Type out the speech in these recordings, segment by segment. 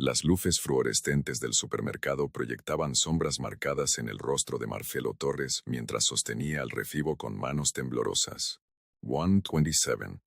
Las luces fluorescentes del supermercado proyectaban sombras marcadas en el rostro de Marcelo Torres mientras sostenía el recibo con manos temblorosas. 127.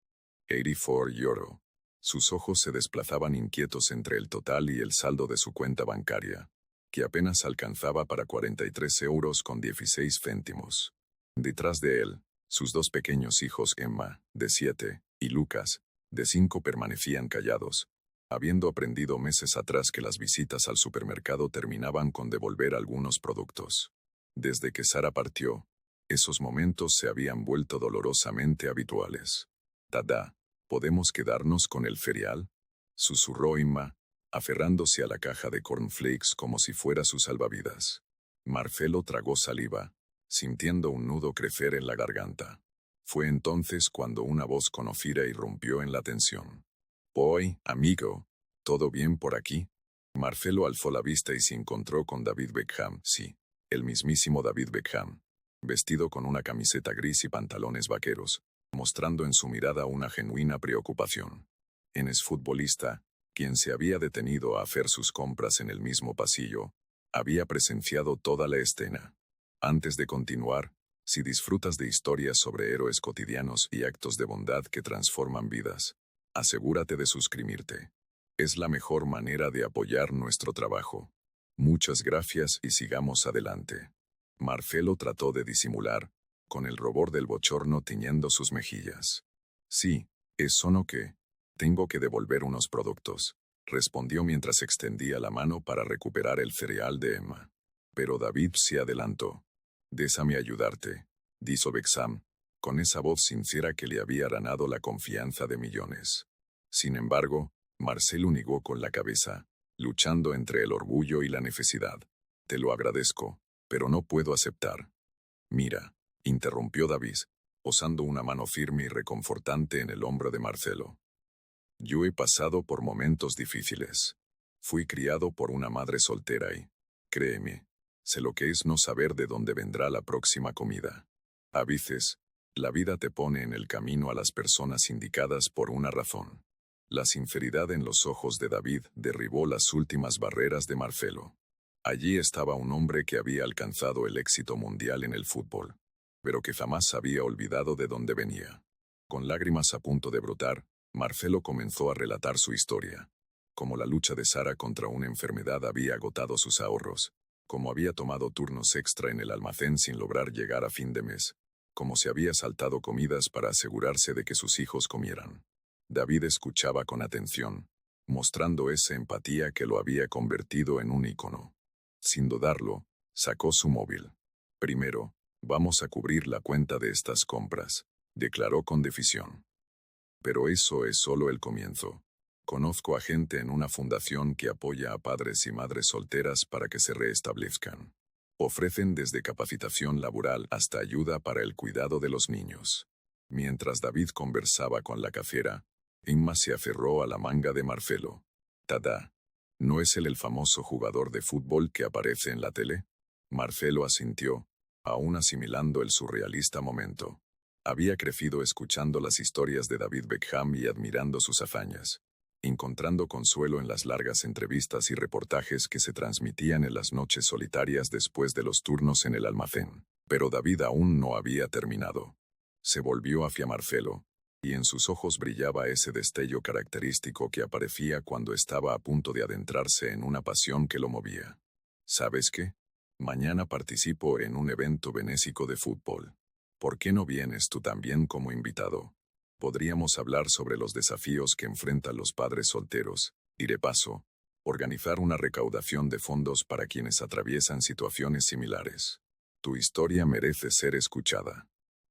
84 euro. Sus ojos se desplazaban inquietos entre el total y el saldo de su cuenta bancaria, que apenas alcanzaba para 43 euros con 16 céntimos. Detrás de él, sus dos pequeños hijos, Emma, de 7, y Lucas, de 5, permanecían callados, habiendo aprendido meses atrás que las visitas al supermercado terminaban con devolver algunos productos. Desde que Sara partió, esos momentos se habían vuelto dolorosamente habituales. «Tada, ¿podemos quedarnos con el cereal?», susurró Emma, aferrándose a la caja de cornflakes como si fuera su salvavidas. Marcelo tragó saliva, sintiendo un nudo crecer en la garganta. Fue entonces cuando una voz conocida irrumpió en la tensión. «Boy, amigo, ¿todo bien por aquí?». Marcelo alzó la vista y se encontró con David Beckham, sí, el mismísimo David Beckham, vestido con una camiseta gris y pantalones vaqueros, mostrando en su mirada una genuina preocupación. El exfutbolista, quien se había detenido a hacer sus compras en el mismo pasillo, había presenciado toda la escena. Antes de continuar, si disfrutas de historias sobre héroes cotidianos y actos de bondad que transforman vidas, asegúrate de suscribirte. Es la mejor manera de apoyar nuestro trabajo. Muchas gracias y sigamos adelante. Marcelo trató de disimular, con el rubor del bochorno tiñendo sus mejillas. «Sí, ¿eso no qué? Tengo que devolver unos productos», respondió mientras extendía la mano para recuperar el cereal de Emma. Pero David se adelantó. «Déjame ayudarte», dijo Beckham, con esa voz sincera que le había ganado la confianza de millones. Sin embargo, Marcelo negó con la cabeza, luchando entre el orgullo y la necesidad. «Te lo agradezco, pero no puedo aceptar». «Mira», interrumpió David, posando una mano firme y reconfortante en el hombro de Marcelo. «Yo he pasado por momentos difíciles. Fui criado por una madre soltera y, créeme, sé lo que es no saber de dónde vendrá la próxima comida. A veces, la vida te pone en el camino a las personas indicadas por una razón». La sinceridad en los ojos de David derribó las últimas barreras de Marcelo. Allí estaba un hombre que había alcanzado el éxito mundial en el fútbol, pero que jamás había olvidado de dónde venía. Con lágrimas a punto de brotar, Marcelo comenzó a relatar su historia. Cómo la lucha de Sara contra una enfermedad había agotado sus ahorros, cómo había tomado turnos extra en el almacén sin lograr llegar a fin de mes, cómo se había saltado comidas para asegurarse de que sus hijos comieran. David escuchaba con atención, mostrando esa empatía que lo había convertido en un ícono. Sin dudarlo, sacó su móvil. «Primero, vamos a cubrir la cuenta de estas compras», declaró con decisión. «Pero eso es solo el comienzo. Conozco a gente en una fundación que apoya a padres y madres solteras para que se reestablezcan. Ofrecen desde capacitación laboral hasta ayuda para el cuidado de los niños». Mientras David conversaba con la cajera, Emma se aferró a la manga de Marcelo. «Tada, ¿no es él el famoso jugador de fútbol que aparece en la tele?». Marcelo asintió, aún asimilando el surrealista momento. Había crecido escuchando las historias de David Beckham y admirando sus hazañas, encontrando consuelo en las largas entrevistas y reportajes que se transmitían en las noches solitarias después de los turnos en el almacén. Pero David aún no había terminado. Se volvió hacia Marcelo, y en sus ojos brillaba ese destello característico que aparecía cuando estaba a punto de adentrarse en una pasión que lo movía. «¿Sabes qué? Mañana participo en un evento benéfico de fútbol. ¿Por qué no vienes tú también como invitado? Podríamos hablar sobre los desafíos que enfrentan los padres solteros, y de paso, organizar una recaudación de fondos para quienes atraviesan situaciones similares. Tu historia merece ser escuchada».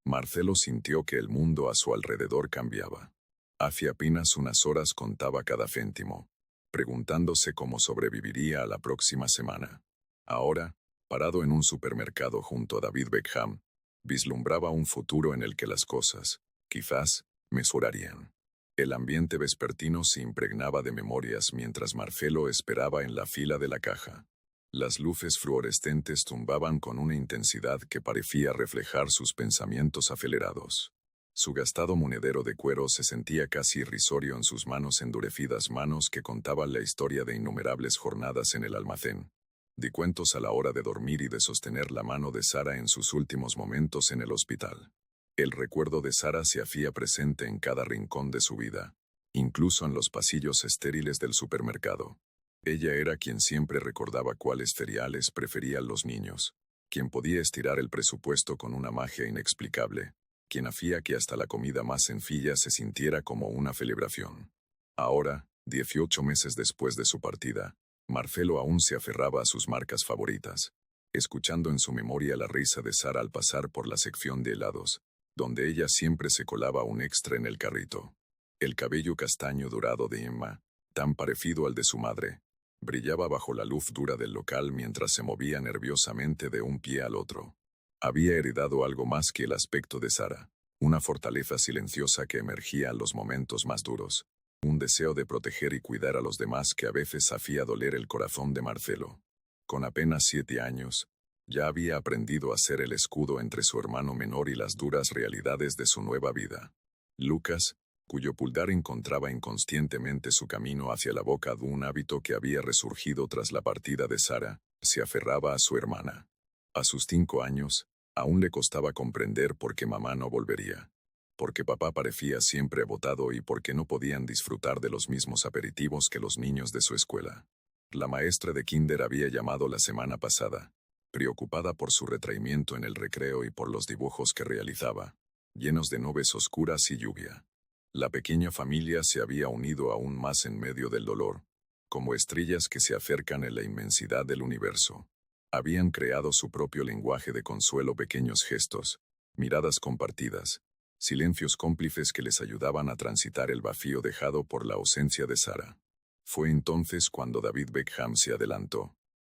Marcelo sintió que el mundo a su alrededor cambiaba. Hace apenas unas horas contaba cada céntimo, preguntándose cómo sobreviviría a la próxima semana. Ahora, parado en un supermercado junto a David Beckham, vislumbraba un futuro en el que las cosas, quizás, mejorarían. El ambiente vespertino se impregnaba de memorias mientras Marcelo esperaba en la fila de la caja. Las luces fluorescentes tumbaban con una intensidad que parecía reflejar sus pensamientos acelerados. Su gastado monedero de cuero se sentía casi irrisorio en sus manos endurecidas, manos que contaban la historia de innumerables jornadas en el almacén. Di cuentos a la hora de dormir y de sostener la mano de Sara en sus últimos momentos en el hospital. El recuerdo de Sara se hacía presente en cada rincón de su vida, incluso en los pasillos estériles del supermercado. Ella era quien siempre recordaba cuáles cereales preferían los niños, quien podía estirar el presupuesto con una magia inexplicable, quien hacía que hasta la comida más sencilla se sintiera como una celebración. Ahora, 18 meses después de su partida, Marcelo aún se aferraba a sus marcas favoritas, escuchando en su memoria la risa de Sara al pasar por la sección de helados, donde ella siempre se colaba un extra en el carrito. El cabello castaño dorado de Emma, tan parecido al de su madre, brillaba bajo la luz dura del local mientras se movía nerviosamente de un pie al otro. Había heredado algo más que el aspecto de Sara, una fortaleza silenciosa que emergía en los momentos más duros, un deseo de proteger y cuidar a los demás que a veces hacía doler el corazón de Marcelo. Con apenas 7 años, ya había aprendido a ser el escudo entre su hermano menor y las duras realidades de su nueva vida. Lucas, cuyo pulgar encontraba inconscientemente su camino hacia la boca de un hábito que había resurgido tras la partida de Sara, se aferraba a su hermana. A sus 5 años, aún le costaba comprender por qué mamá no volvería, porque papá parecía siempre botado y porque no podían disfrutar de los mismos aperitivos que los niños de su escuela. La maestra de kinder había llamado la semana pasada, preocupada por su retraimiento en el recreo y por los dibujos que realizaba, llenos de nubes oscuras y lluvia. La pequeña familia se había unido aún más en medio del dolor, como estrellas que se acercan en la inmensidad del universo. Habían creado su propio lenguaje de consuelo, pequeños gestos, miradas compartidas, silencios cómplices que les ayudaban a transitar el vacío dejado por la ausencia de Sara. Fue entonces cuando David Beckham se adelantó,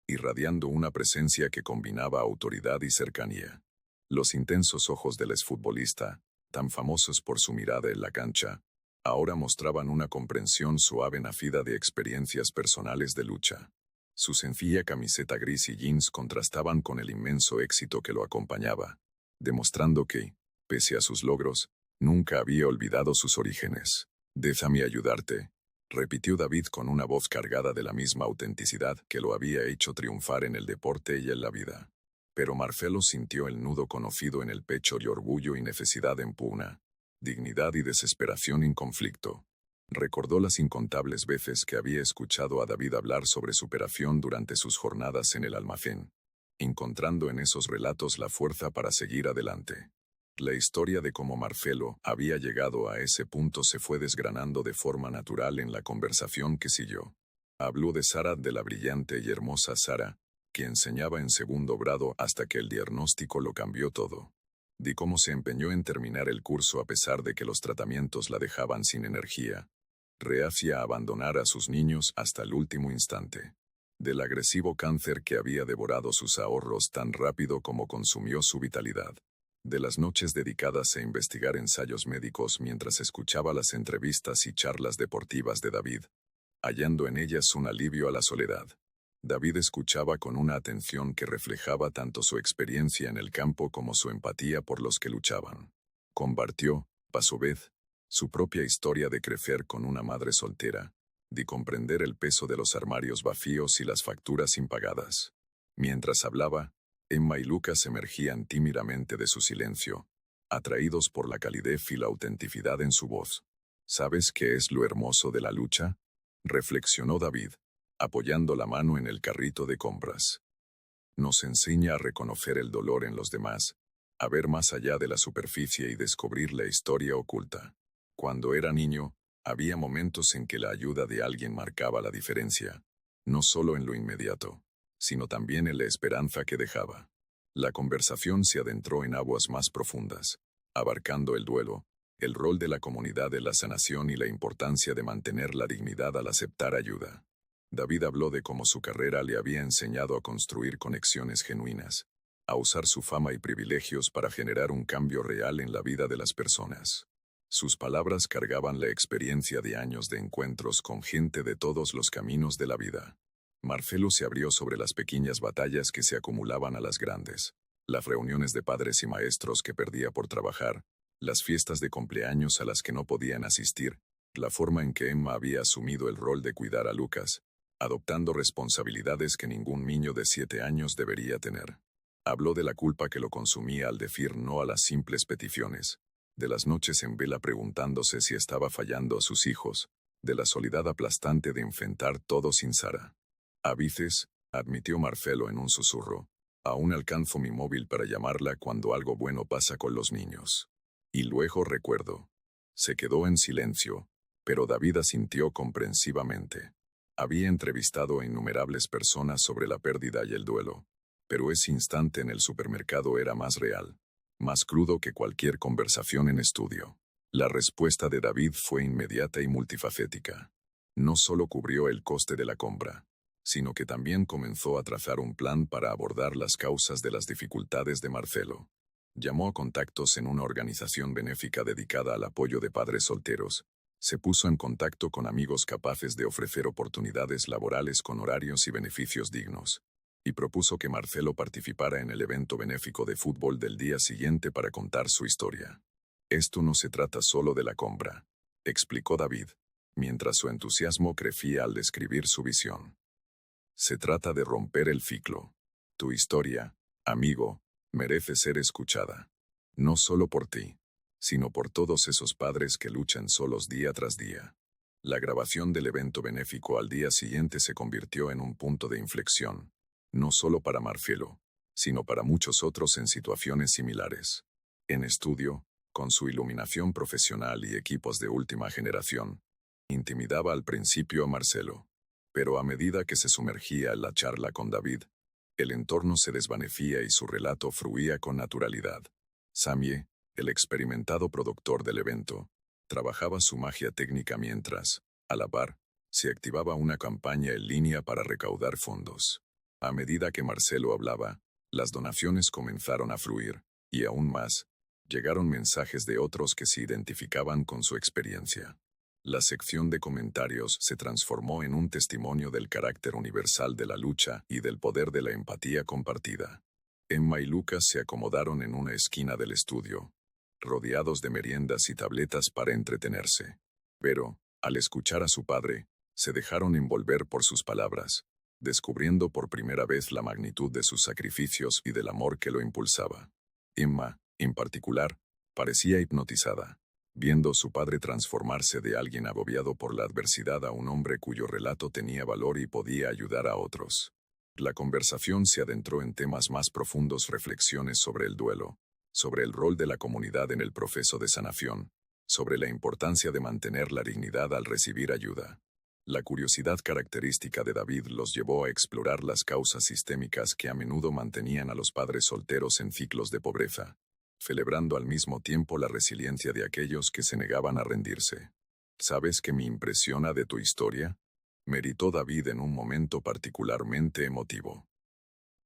irradiando una presencia que combinaba autoridad y cercanía. Los intensos ojos del exfutbolista, tan famosos por su mirada en la cancha, ahora mostraban una comprensión suave nacida de experiencias personales de lucha. Su sencilla camiseta gris y jeans contrastaban con el inmenso éxito que lo acompañaba, demostrando que, pese a sus logros, nunca había olvidado sus orígenes. «Déjame ayudarte», repitió David con una voz cargada de la misma autenticidad que lo había hecho triunfar en el deporte y en la vida. Pero Marcelo sintió el nudo conocido en el pecho de orgullo y necesidad en pugna, dignidad y desesperación en conflicto. Recordó las incontables veces que había escuchado a David hablar sobre superación durante sus jornadas en el almacén, encontrando en esos relatos la fuerza para seguir adelante. La historia de cómo Marcelo había llegado a ese punto se fue desgranando de forma natural en la conversación que siguió. Habló de Sara, de la brillante y hermosa Sara, que enseñaba en segundo grado hasta que el diagnóstico lo cambió todo. De cómo se empeñó en terminar el curso a pesar de que los tratamientos la dejaban sin energía, reacia a abandonar a sus niños hasta el último instante. Del agresivo cáncer que había devorado sus ahorros tan rápido como consumió su vitalidad. De las noches dedicadas a investigar ensayos médicos mientras escuchaba las entrevistas y charlas deportivas de David, hallando en ellas un alivio a la soledad. David escuchaba con una atención que reflejaba tanto su experiencia en el campo como su empatía por los que luchaban. Compartió, a su vez, su propia historia de crecer con una madre soltera, de comprender el peso de los armarios vacíos y las facturas impagadas. Mientras hablaba, Emma y Lucas emergían tímidamente de su silencio, atraídos por la calidez y la autenticidad en su voz. ¿Sabes qué es lo hermoso de la lucha?, reflexionó David, apoyando la mano en el carrito de compras. Nos enseña a reconocer el dolor en los demás, a ver más allá de la superficie y descubrir la historia oculta. Cuando era niño, había momentos en que la ayuda de alguien marcaba la diferencia, no solo en lo inmediato, sino también en la esperanza que dejaba. La conversación se adentró en aguas más profundas, abarcando el duelo, el rol de la comunidad en la sanación y la importancia de mantener la dignidad al aceptar ayuda. David habló de cómo su carrera le había enseñado a construir conexiones genuinas, a usar su fama y privilegios para generar un cambio real en la vida de las personas. Sus palabras cargaban la experiencia de años de encuentros con gente de todos los caminos de la vida. Marcelo se abrió sobre las pequeñas batallas que se acumulaban a las grandes, las reuniones de padres y maestros que perdía por trabajar, Las fiestas de cumpleaños a las que no podían asistir, la forma en que Emma había asumido el rol de cuidar a Lucas, adoptando responsabilidades que ningún niño de 7 años debería tener. Habló de la culpa que lo consumía al decir no a las simples peticiones, de las noches en vela preguntándose si estaba fallando a sus hijos, de la soledad aplastante de enfrentar todo sin Sara. A veces, admitió Marcelo en un susurro, aún alcanzo mi móvil para llamarla cuando algo bueno pasa con los niños. Y luego recuerdo. Se quedó en silencio, pero David asintió comprensivamente. Había entrevistado a innumerables personas sobre la pérdida y el duelo, pero ese instante en el supermercado era más real, más crudo que cualquier conversación en estudio. La respuesta de David fue inmediata y multifacética. No solo cubrió el coste de la compra, sino que también comenzó a trazar un plan para abordar las causas de las dificultades de Marcelo. Llamó a contactos en una organización benéfica dedicada al apoyo de padres solteros. Se puso en contacto con amigos capaces de ofrecer oportunidades laborales con horarios y beneficios dignos. Y propuso que Marcelo participara en el evento benéfico de fútbol del día siguiente para contar su historia. Esto no se trata solo de la compra, explicó David, mientras su entusiasmo crecía al describir su visión. Se trata de romper el ciclo. Tu historia, amigo, merece ser escuchada. No solo por ti, sino por todos esos padres que luchan solos día tras día. La grabación del evento benéfico al día siguiente se convirtió en un punto de inflexión, no solo para Marcelo, sino para muchos otros en situaciones similares. En estudio, con su iluminación profesional y equipos de última generación, intimidaba al principio a Marcelo. Pero a medida que se sumergía en la charla con David, el entorno se desvanecía y su relato fluía con naturalidad. Samie, el experimentado productor del evento, trabajaba su magia técnica mientras, a la par, se activaba una campaña en línea para recaudar fondos. A medida que Marcelo hablaba, las donaciones comenzaron a fluir, y aún más, llegaron mensajes de otros que se identificaban con su experiencia. La sección de comentarios se transformó en un testimonio del carácter universal de la lucha y del poder de la empatía compartida. Emma y Lucas se acomodaron en una esquina del estudio, rodeados de meriendas y tabletas para entretenerse. Pero, al escuchar a su padre, se dejaron envolver por sus palabras, descubriendo por primera vez la magnitud de sus sacrificios y del amor que lo impulsaba. Emma, en particular, parecía hipnotizada, viendo a su padre transformarse de alguien agobiado por la adversidad a un hombre cuyo relato tenía valor y podía ayudar a otros. La conversación se adentró en temas más profundos, reflexiones sobre el duelo, sobre el rol de la comunidad en el proceso de sanación, sobre la importancia de mantener la dignidad al recibir ayuda. La curiosidad característica de David los llevó a explorar las causas sistémicas que a menudo mantenían a los padres solteros en ciclos de pobreza, celebrando al mismo tiempo la resiliencia de aquellos que se negaban a rendirse. ¿Sabes qué me impresiona de tu historia?, meditó David en un momento particularmente emotivo.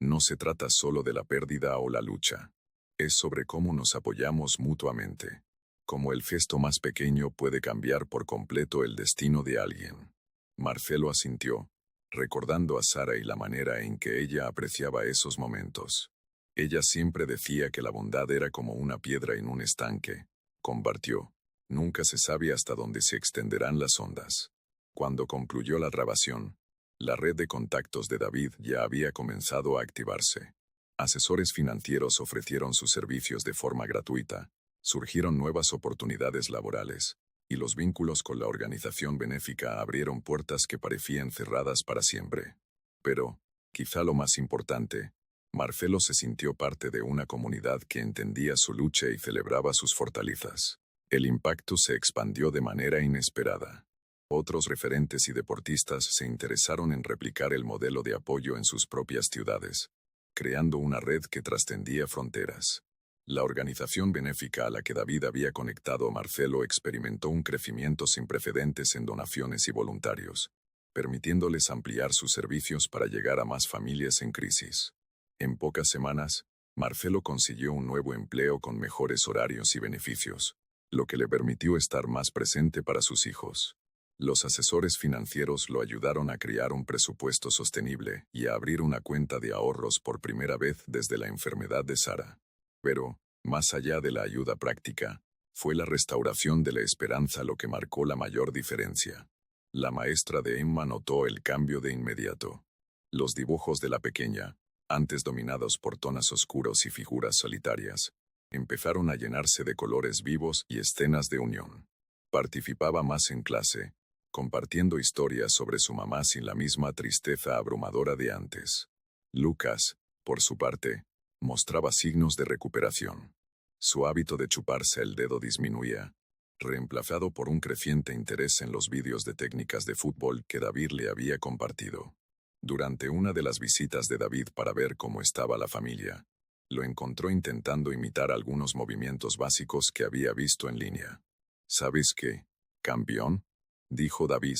No se trata solo de la pérdida o la lucha. Es sobre cómo nos apoyamos mutuamente. Cómo el gesto más pequeño puede cambiar por completo el destino de alguien. Marcelo asintió, recordando a Sara y la manera en que ella apreciaba esos momentos. Ella siempre decía que la bondad era como una piedra en un estanque, compartió. Nunca se sabe hasta dónde se extenderán las ondas. Cuando concluyó la grabación, la red de contactos de David ya había comenzado a activarse. Asesores financieros ofrecieron sus servicios de forma gratuita, surgieron nuevas oportunidades laborales, y los vínculos con la organización benéfica abrieron puertas que parecían cerradas para siempre. Pero, quizá lo más importante, Marcelo se sintió parte de una comunidad que entendía su lucha y celebraba sus fortalezas. El impacto se expandió de manera inesperada. Otros referentes y deportistas se interesaron en replicar el modelo de apoyo en sus propias ciudades, creando una red que trascendía fronteras. La organización benéfica a la que David había conectado a Marcelo experimentó un crecimiento sin precedentes en donaciones y voluntarios, permitiéndoles ampliar sus servicios para llegar a más familias en crisis. En pocas semanas, Marcelo consiguió un nuevo empleo con mejores horarios y beneficios, lo que le permitió estar más presente para sus hijos. Los asesores financieros lo ayudaron a crear un presupuesto sostenible y a abrir una cuenta de ahorros por primera vez desde la enfermedad de Sara. Pero, más allá de la ayuda práctica, Fue la restauración de la esperanza lo que marcó la mayor diferencia. La maestra de Emma notó el cambio de inmediato. Los dibujos de la pequeña, antes dominados por tonos oscuros y figuras solitarias, empezaron a llenarse de colores vivos y escenas de unión. Participaba más en clase, compartiendo historias sobre su mamá sin la misma tristeza abrumadora de antes. Lucas, por su parte, mostraba signos de recuperación. Su hábito de chuparse el dedo disminuía, reemplazado por un creciente interés en los vídeos de técnicas de fútbol que David le había compartido. Durante una de las visitas de David para ver cómo estaba la familia, lo encontró intentando imitar algunos movimientos básicos que había visto en línea. ¿Sabes qué, campeón?, dijo David,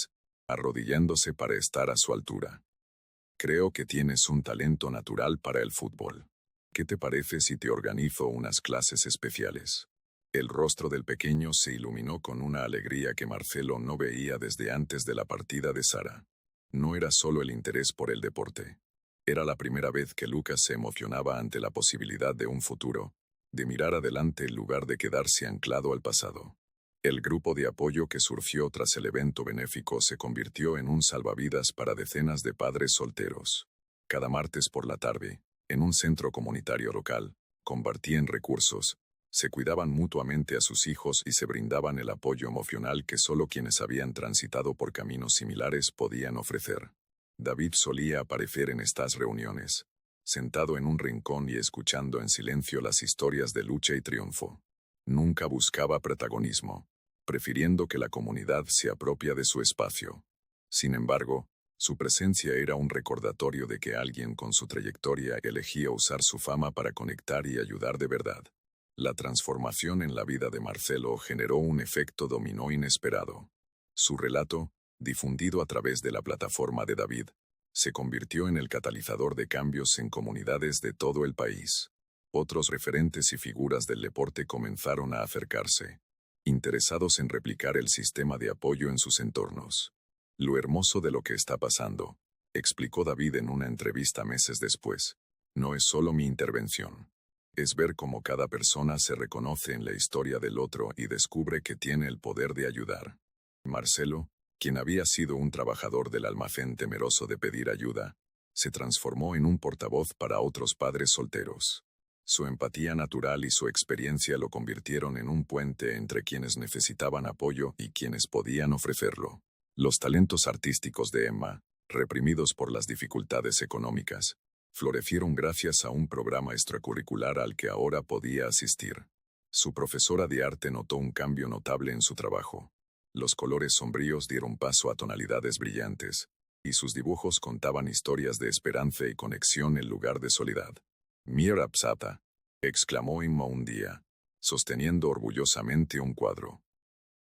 arrodillándose para estar a su altura. Creo que tienes un talento natural para el fútbol. ¿Qué te parece si te organizo unas clases especiales? El rostro del pequeño se iluminó con una alegría que Marcelo no veía desde antes de la partida de Sara. No era solo el interés por el deporte. Era la primera vez que Lucas se emocionaba ante la posibilidad de un futuro, de mirar adelante en lugar de quedarse anclado al pasado. El grupo de apoyo que surgió tras el evento benéfico se convirtió en un salvavidas para decenas de padres solteros. Cada martes por la tarde, en un centro comunitario local, compartían recursos, se cuidaban mutuamente a sus hijos y se brindaban el apoyo emocional que solo quienes habían transitado por caminos similares podían ofrecer. David solía aparecer en estas reuniones, sentado en un rincón y escuchando en silencio las historias de lucha y triunfo. Nunca buscaba protagonismo, prefiriendo que la comunidad se apropie de su espacio. Sin embargo, su presencia era un recordatorio de que alguien con su trayectoria elegía usar su fama para conectar y ayudar de verdad. La transformación en la vida de Marcelo generó un efecto dominó inesperado. Su relato, difundido a través de la plataforma de David, se convirtió en el catalizador de cambios en comunidades de todo el país. Otros referentes y figuras del deporte comenzaron a acercarse, interesados en replicar el sistema de apoyo en sus entornos. Lo hermoso de lo que está pasando, explicó David en una entrevista meses después, no es solo mi intervención. Es ver cómo cada persona se reconoce en la historia del otro y descubre que tiene el poder de ayudar. Marcelo, quien había sido un trabajador del almacén temeroso de pedir ayuda, se transformó en un portavoz para otros padres solteros. Su empatía natural y su experiencia lo convirtieron en un puente entre quienes necesitaban apoyo y quienes podían ofrecerlo. Los talentos artísticos de Emma, reprimidos por las dificultades económicas, florecieron gracias a un programa extracurricular al que ahora podía asistir. Su profesora de arte notó un cambio notable en su trabajo. Los colores sombríos dieron paso a tonalidades brillantes, y sus dibujos contaban historias de esperanza y conexión en lugar de soledad. «Mira, Psata», exclamó Emma un día, sosteniendo orgullosamente un cuadro.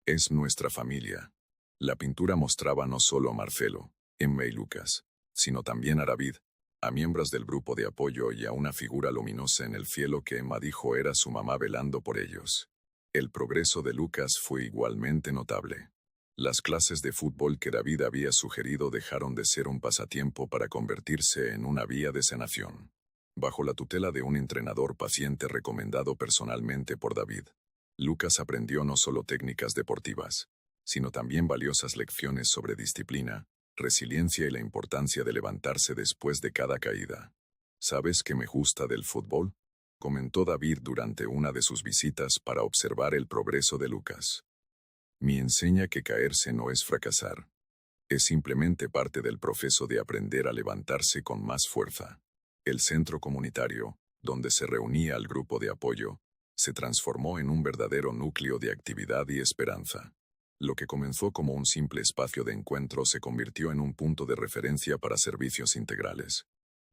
«Es nuestra familia». La pintura mostraba no solo a Marcelo, Emma y Lucas, sino también a David, a miembros del grupo de apoyo y a una figura luminosa en el cielo que Emma dijo era su mamá velando por ellos. El progreso de Lucas fue igualmente notable. Las clases de fútbol que David había sugerido dejaron de ser un pasatiempo para convertirse en una vía de sanación. Bajo la tutela de un entrenador paciente recomendado personalmente por David, Lucas aprendió no solo técnicas deportivas, sino también valiosas lecciones sobre disciplina, resiliencia y la importancia de levantarse después de cada caída. ¿Sabes qué me gusta del fútbol?, comentó David durante una de sus visitas para observar el progreso de Lucas. Me enseña que caerse no es fracasar. Es simplemente parte del proceso de aprender a levantarse con más fuerza. El centro comunitario, donde se reunía el grupo de apoyo, se transformó en un verdadero núcleo de actividad y esperanza. Lo que comenzó como un simple espacio de encuentro se convirtió en un punto de referencia para servicios integrales.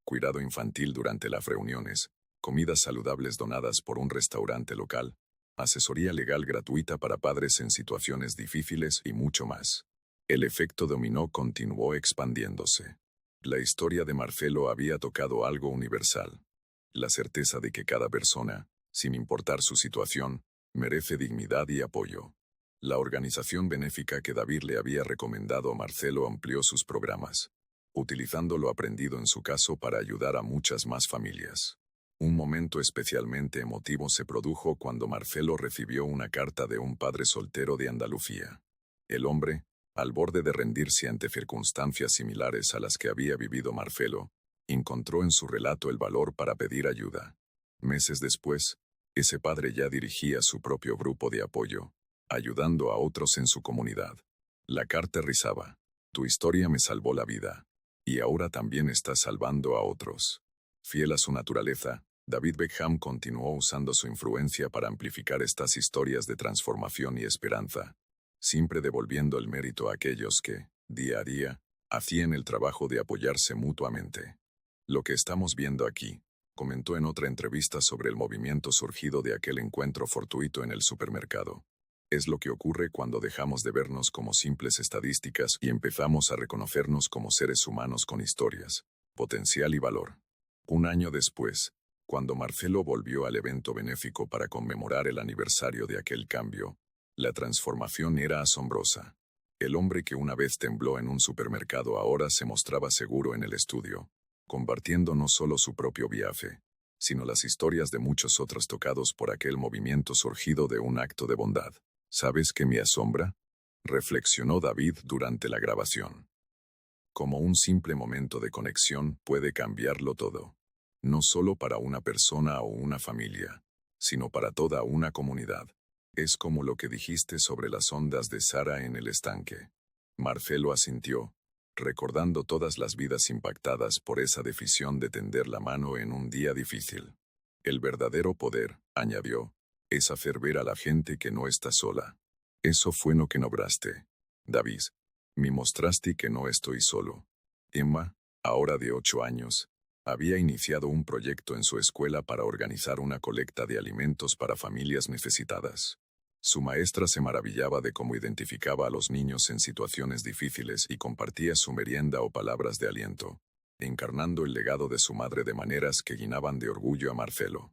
Cuidado infantil durante las reuniones, comidas saludables donadas por un restaurante local, asesoría legal gratuita para padres en situaciones difíciles y mucho más. El efecto dominó continuó expandiéndose. La historia de Marcelo había tocado algo universal. La certeza de que cada persona, sin importar su situación, merece dignidad y apoyo. La organización benéfica que David le había recomendado a Marcelo amplió sus programas, utilizando lo aprendido en su caso para ayudar a muchas más familias. Un momento especialmente emotivo se produjo cuando Marcelo recibió una carta de un padre soltero de Andalucía. El hombre, al borde de rendirse ante circunstancias similares a las que había vivido Marcelo, encontró en su relato el valor para pedir ayuda. Meses después, ese padre ya dirigía su propio grupo de apoyo, ayudando a otros en su comunidad. La carta rizaba: tu historia me salvó la vida, y ahora también estás salvando a otros. Fiel a su naturaleza, David Beckham continuó usando su influencia para amplificar estas historias de transformación y esperanza, siempre devolviendo el mérito a aquellos que, día a día, hacían el trabajo de apoyarse mutuamente. Lo que estamos viendo aquí, comentó en otra entrevista sobre el movimiento surgido de aquel encuentro fortuito en el supermercado, es lo que ocurre cuando dejamos de vernos como simples estadísticas y empezamos a reconocernos como seres humanos con historias, potencial y valor. Un año después, cuando Marcelo volvió al evento benéfico para conmemorar el aniversario de aquel cambio, la transformación era asombrosa. El hombre que una vez tembló en un supermercado ahora se mostraba seguro en el estudio, compartiendo no solo su propio viaje, sino las historias de muchos otros tocados por aquel movimiento surgido de un acto de bondad. ¿Sabes qué me asombra?, reflexionó David durante la grabación. Como un simple momento de conexión puede cambiarlo todo. No solo para una persona o una familia, sino para toda una comunidad. Es como lo que dijiste sobre las ondas de Sara en el estanque. Marcelo asintió, recordando todas las vidas impactadas por esa decisión de tender la mano en un día difícil. El verdadero poder, añadió, es hacer ver a la gente que no está sola. Eso fue lo que lograste, David. Me mostraste que no estoy solo. Emma, ahora de 8 años, había iniciado un proyecto en su escuela para organizar una colecta de alimentos para familias necesitadas. Su maestra se maravillaba de cómo identificaba a los niños en situaciones difíciles y compartía su merienda o palabras de aliento, encarnando el legado de su madre de maneras que llenaban de orgullo a Marcelo.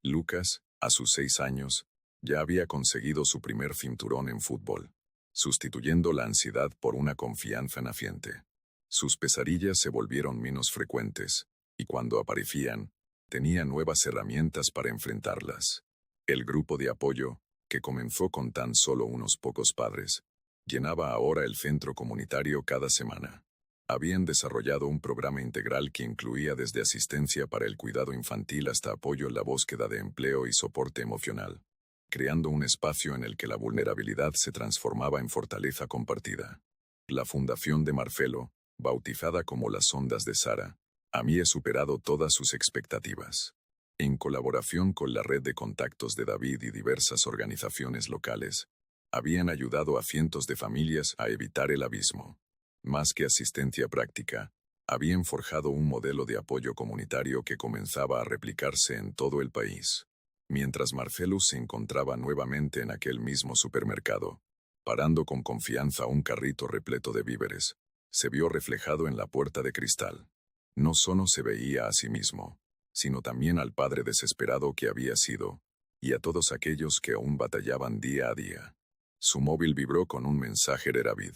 Lucas, a sus 6 años, ya había conseguido su primer cinturón en fútbol, sustituyendo la ansiedad por una confianza naciente. Sus pesadillas se volvieron menos frecuentes, y cuando aparecían, tenía nuevas herramientas para enfrentarlas. El grupo de apoyo, que comenzó con tan solo unos pocos padres, llenaba ahora el centro comunitario cada semana. Habían desarrollado un programa integral que incluía desde asistencia para el cuidado infantil hasta apoyo en la búsqueda de empleo y soporte emocional, creando un espacio en el que la vulnerabilidad se transformaba en fortaleza compartida. La Fundación de Marcelo, bautizada como las Ondas de Sara, había superado todas sus expectativas. En colaboración con la red de contactos de David y diversas organizaciones locales, habían ayudado a cientos de familias a evitar el abismo. Más que asistencia práctica, habían forjado un modelo de apoyo comunitario que comenzaba a replicarse en todo el país. Mientras Marcelo se encontraba nuevamente en aquel mismo supermercado, parando con confianza un carrito repleto de víveres, se vio reflejado en la puerta de cristal. No solo se veía a sí mismo, sino también al padre desesperado que había sido, y a todos aquellos que aún batallaban día a día. Su móvil vibró con un mensaje de David.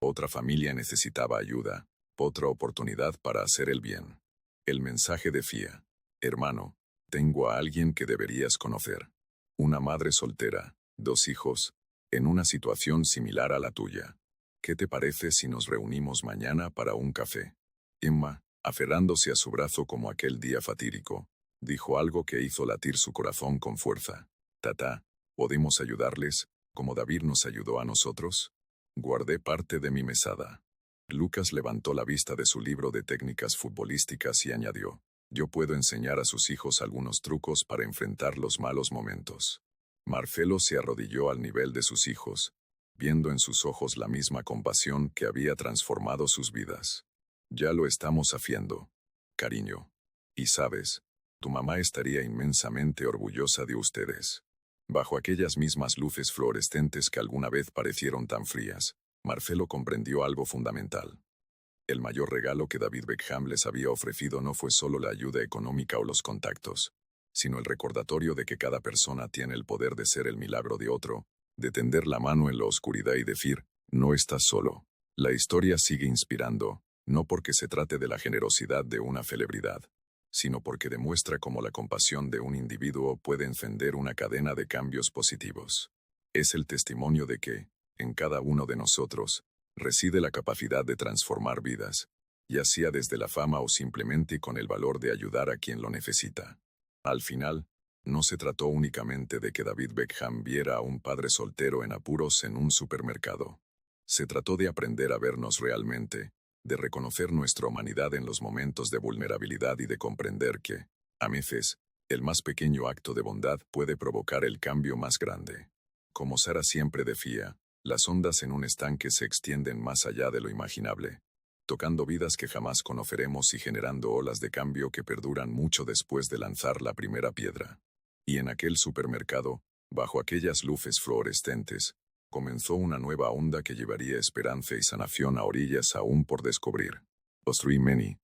Otra familia necesitaba ayuda, otra oportunidad para hacer el bien. El mensaje decía: hermano, tengo a alguien que deberías conocer. Una madre soltera, 2 hijos, en una situación similar a la tuya. ¿Qué te parece si nos reunimos mañana para un café? Emma, aferrándose a su brazo como aquel día fatídico, dijo algo que hizo latir su corazón con fuerza. Tata, ¿podemos ayudarles, como David nos ayudó a nosotros? Guardé parte de mi mesada. Lucas levantó la vista de su libro de técnicas futbolísticas y añadió: yo puedo enseñar a sus hijos algunos trucos para enfrentar los malos momentos. Marcelo se arrodilló al nivel de sus hijos, viendo en sus ojos la misma compasión que había transformado sus vidas. Ya lo estamos haciendo, cariño. Y sabes, tu mamá estaría inmensamente orgullosa de ustedes. Bajo aquellas mismas luces fluorescentes que alguna vez parecieron tan frías, Marcelo comprendió algo fundamental. El mayor regalo que David Beckham les había ofrecido no fue solo la ayuda económica o los contactos, sino el recordatorio de que cada persona tiene el poder de ser el milagro de otro, de tender la mano en la oscuridad y decir: no estás solo. La historia sigue inspirando, no porque se trate de la generosidad de una celebridad, sino porque demuestra cómo la compasión de un individuo puede encender una cadena de cambios positivos. Es el testimonio de que, en cada uno de nosotros, reside la capacidad de transformar vidas, ya sea desde la fama o simplemente con el valor de ayudar a quien lo necesita. Al final, no se trató únicamente de que David Beckham viera a un padre soltero en apuros en un supermercado. Se trató de aprender a vernos realmente, de reconocer nuestra humanidad en los momentos de vulnerabilidad y de comprender que, a veces, el más pequeño acto de bondad puede provocar el cambio más grande. Como Sara siempre decía, las ondas en un estanque se extienden más allá de lo imaginable, tocando vidas que jamás conoceremos y generando olas de cambio que perduran mucho después de lanzar la primera piedra. Y en aquel supermercado, bajo aquellas luces fluorescentes, comenzó una nueva onda que llevaría esperanza y sanación a orillas aún por descubrir. Los Three Many,